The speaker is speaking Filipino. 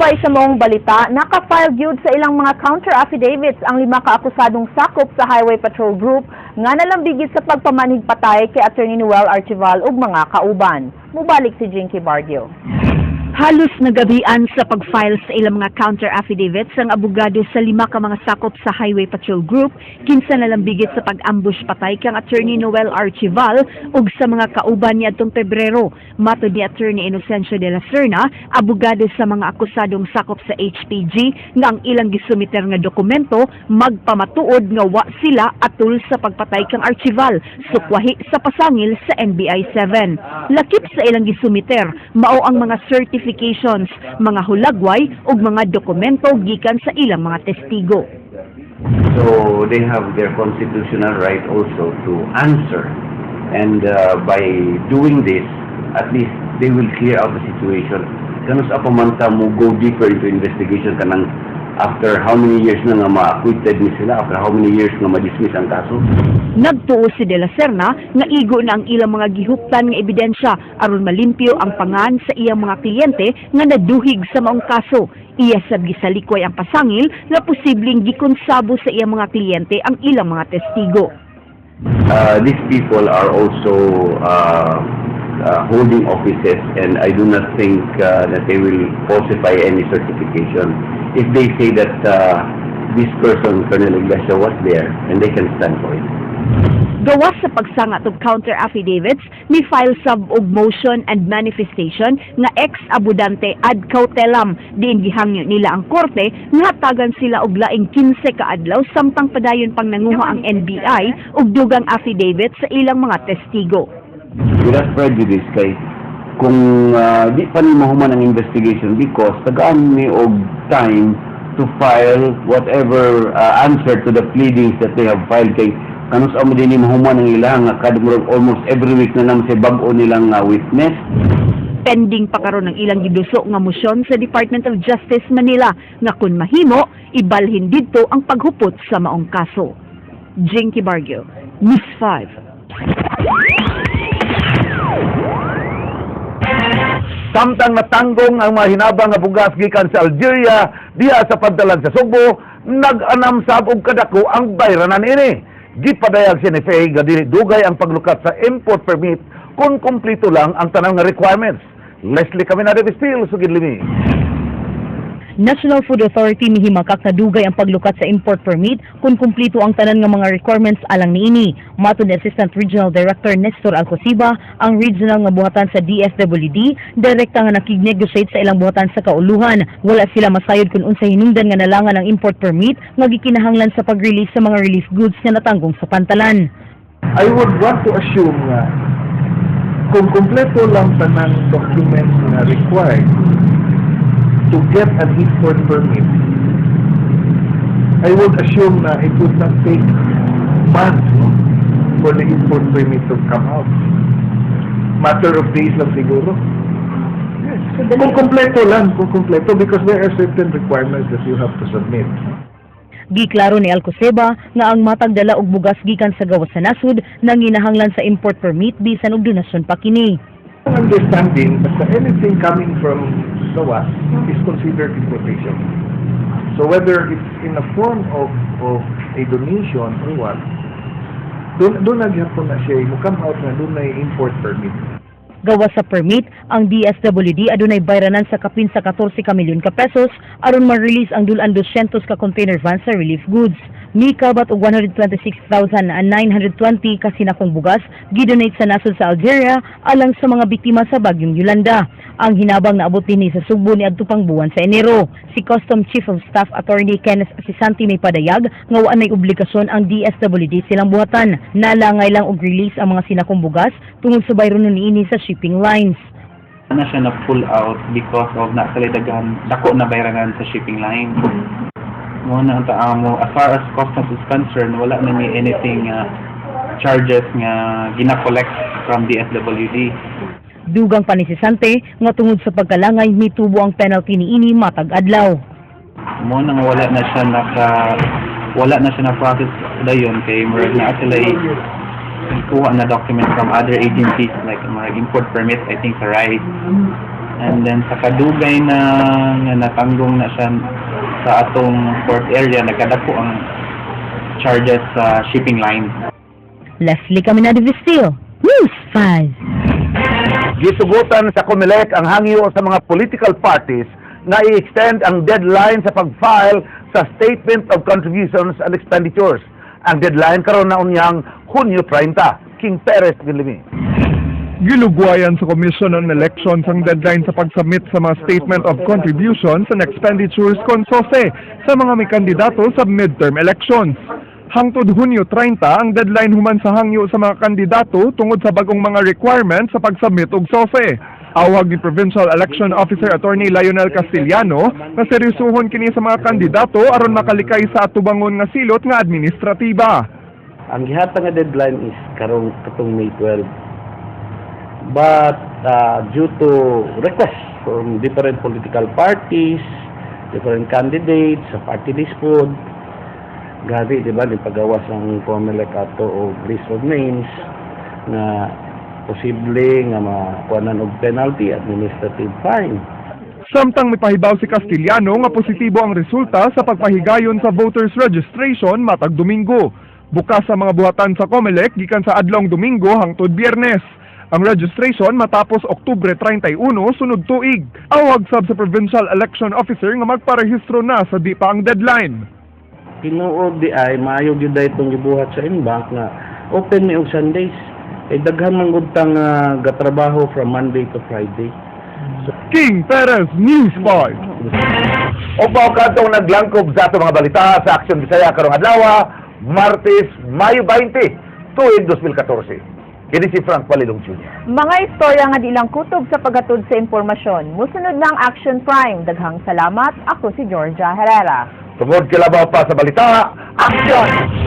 Subay sa maong balita, naka-file gyud sa ilang mga counter affidavits ang 5 kaakusadong sakop sa Highway Patrol Group nga nalambigit sa pagpamanhig patay kay Attorney Noel Archival ug mga kauban. Mubalik si Jinky Bardio. Halos nagabian sa pag-file sa ilang mga counter affidavits ang abogado sa 5 ka mga sakop sa Highway Patrol Group kinsa nalambigit sa pag-ambush patay kang Attorney Noel Archival ug sa mga kauban niadtong Pebrero. Matod ni Attorney Inocencio de la Serna, abogado sa mga akusadong sakop sa HPG nga ang ilang gisumiter nga dokumento magpamatuod nga wa sila atul sa pagpatay kang Archival sukwahi sa pasangil sa NBI 7. Lakip sa ilang gisumiter mao ang mga certifications, mga hulagway ug mga dokumento gikan sa ilang mga testigo. So they have their constitutional right also to answer, and by doing this, at least they will clear out the situation. Kanus ako man ta mo go deeper into investigation kanang after how many years na nga ma-acquitted ni sila, after how many years nga ma-dismiss ang kaso. Nagtuo si De La Serna nga igo na ang ilang mga gihuptan nga ebidensya aron malimpyo ang pangan sa iyang mga kliyente nga naduhig sa maong kaso. Iya sab gisalikway ang pasangil nga posibleng gikonsabo sa iyang mga kliyente ang ilang mga testigo. These people are also holding offices, and I do not think that they will falsify any certification. If they say that this person, Colonel Iglesia, was there, and they can stand for it. Gawas sa pagsangat og counter affidavits, may file sab og motion and manifestation nga ex-abudante ad cautelam diin gihangyo nila ang korte nga hatagan sila og laing 15 ka adlaw samtang padayon pang nanguha ang NBI og dugang affidavit sa ilang mga testigo. Without prejudice kay kung di pa ni mahuman ang investigation because tagaan ni og time to file whatever answer to the pleadings that they have filed kay kanus amo din ni mahuman ang ilang kadumurag almost every week na naman sa bag-o nilang witness. Pending pa karon ang ilang giduso nga motion sa Department of Justice Manila nga kun mahimo ibalhin didto ang paghupot sa maong kaso. Jinky Bardio, News 5. Samtang natanggong ang mga hinabang nga bugas gikan sa Algeria diha sa paddalan sa Sugbo, nag-anam sab og kadako ang bayranan ini. Gipadayag si NFA nga dili dugay ang paglukat sa import permit kung kumpleto lang ang tanang nga requirements. Leslie Caminada Vestil, Sugid Limi. National Food Authority mihimakak na dugay ang paglukat sa import permit kung kumplito ang tanan nga mga requirements alang niini. Matod ni Assistant Regional Director Nestor Alcosiba, ang regional nga buhatan sa DSWD direkta nga nakig-negotiate sa ilang buhatan sa kauluhan. Wala sila masayod kung unsa hinungdan nga nalangan ang import permit nga gikinahanglan sa pag-release sa mga relief goods nga natanggong sa pantalan. I would want to assume nga kung kumpleto lang tanang documents na required to get an import permit, I would assume na it would not take months for the import permit to come out. Matter of days lang siguro. Yes. Kung kumpleto, because there are certain requirements that you have to submit. Giklaro ni Alcoseba nga ang matag dala og bugas gikan sa gawas sa nasud nang ginahanglan sa import permit bisan og donasyon pa kini. Understanding that anything coming from SOAS is considered importation. So whether it's in a form of a donation or what, doon nagyapon na siya, come out na doon na import permit. Gawas sa permit, ang DSWD adunay bayranan sa kapin sa 14 ka milyon ka pesos aron ma-release ang dulan 200 ka container van sa relief goods. Mikabat og 126,920 ka sinakong bugas gidonate sa nasod sa Algeria alang sa mga biktima sa bagyong Yolanda. Ang hinabang naabot dinhi sa Sugbo ni adto pang buwan sa Enero. Si Custom Chief of Staff Attorney Kenneth Asisanti may padayag nga wa nay obligasyon ang DSWD silang buhatan. Nalangay lang og release ang mga sinakong bugas tungod sa bayron niini sa shipping lines. Na siya na pull out because of nakalidagan dako na bayranan sa shipping line. Muna ang taamo, as far as customs is concerned, wala na ni anything charges nga gina-collect from DSWD. Dugang panisisante nga tungod sa pagkalangay mitubo ang penalty niini matag adlaw. Muna nga wala na siya na process dayon kay murag na sila kuha na document from other agencies like mga import permit, I think sa rice. And then sa kadugay na nga natanggong na siya sa atong port area, nagkadako ang charges sa shipping line. Leslie Caminado Vistil, News 5. Gisugutan sa COMELEC ang hangyo sa mga political parties na i-extend ang deadline sa pag-file sa Statement of Contributions and Expenditures. Ang deadline karon na unyang Hunyo 30. King Perez Gilimi. Gilugwayan sa Commission on Elections ang deadline sa pag-submit sa mga Statement of Contributions and Expenditures konsose sa mga may kandidato sa midterm elections. Hangtod Hunyo 30 ang deadline human sa hangyo sa mga kandidato tungod sa bagong mga requirements sa pag-submit og SOSE. Awag ni Provincial Election Officer Attorney Lionel Castellano na seryosohon kini sa mga kandidato aron makalikay sa atubangon nga silot nga administratiba. Ang gihatag nga deadline is katong May 12. But due to requests from different political parties, different candidates, sa party dispute, gabi, di ba, di pagawas ang COMELEC ato o list of names na posible nga makuanan og penalty, administrative fine. Samtang mipahibaw si Castellano nga positibo ang resulta sa pagpahigayon sa voters registration matag Domingo. Bukas sa mga buhatan sa COMELEC gikan sa adlong Domingo hangtod Biyernes. Ang registration matapos Oktubre 31 sunod tuig. Awag sab sa Provincial Election Officer nga magparehistro na sa di pa ang deadline. Tinuod di ay maayo gyud itong gibuhat sa Inbank na open mi og Sundays. Daghan man gud tang gatrabaho from Monday to Friday. King Perez, News 5. O katong naglangkob sa ato mga balita sa Aksyon Bisaya karong adlaw, Martes, Mayo 20, tuig 2014. Kini si Frank Palilong Jr. Mga istorya nga di lang kutob sa paghatod sa impormasyon. Musunod ng Action Prime. Daghang salamat. Ako si Georgia Herrera. Tungod kilabaw pa sa balita, Aksyon!